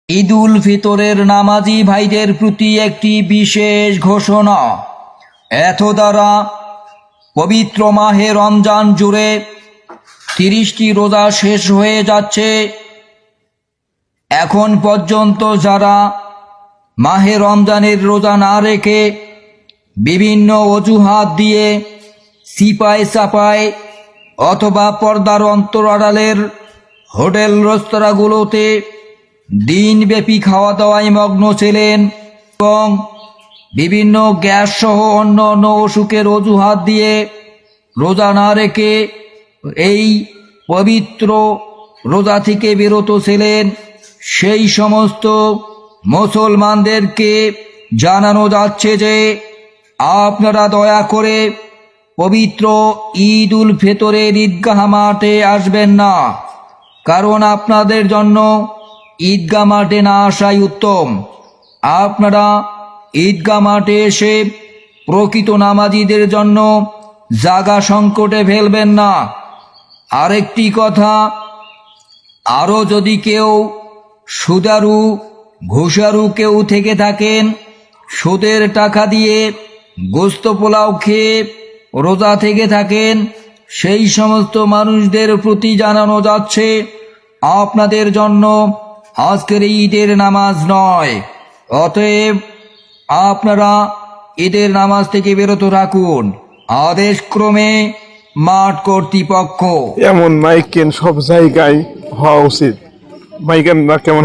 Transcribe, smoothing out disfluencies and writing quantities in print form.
ঈদ উল ফিতরের নামাজি ভাইদের প্রতি একটি বিশেষ ঘোষণা। এত দ্বারা পবিত্র মাহে রমজান জুড়ে 30টি রোজা শেষ হয়ে যাচ্ছে। এখন পর্যন্ত যারা মাহে রমজানের রোজা না রেখে বিভিন্ন অজুহাত দিয়ে সিপাই চাপায় অথবা পর্দার অন্তরালের হোটেল রেস্তোরাঁগুলোতে দিনব্যাপী খাওয়া দাওয়ায় মগ্ন ছিলেন এবং বিভিন্ন গ্যাস সহ অন্য অন্য অসুখের অজুহাত দিয়ে রোজা না রেখে এই পবিত্র রোজা থেকে বিরত ছিলেন, সেই সমস্ত মুসলমানদেরকে জানানো যাচ্ছে যে আপনারা দয়া করে পবিত্র ঈদ উল ফিতরের ঈদগাহ মাঠে আসবেন না, কারণ আপনাদের জন্য ঈদগাহ মাঠে না আসাই উত্তম। আপনারা ঈদগাহ মাঠে এসে প্রকৃত নামাজীদের জন্য জায়গা সংকটে ফেলবেন না। আরেকটি কথা, আরও যদি কেউ সুদারু ঘুষারু কেউ থেকে থাকেন, সুদের টাকা দিয়ে গোস্ত পোলাও খেয়ে রোজা থেকে থাকেন, সেই সমস্ত মানুষদের প্রতি জানানো যাচ্ছে আপনাদের জন্য আজকের ঈদের নামাজ নয়। অতএব আপনারা ঈদের নামাজ থেকে বিরত রাখুন। আদেশ ক্রমে মাঠ কর্তৃপক্ষ। এমন মাইকেন সব জায়গায় হওয়া উচিত। মাইকেন না কেমন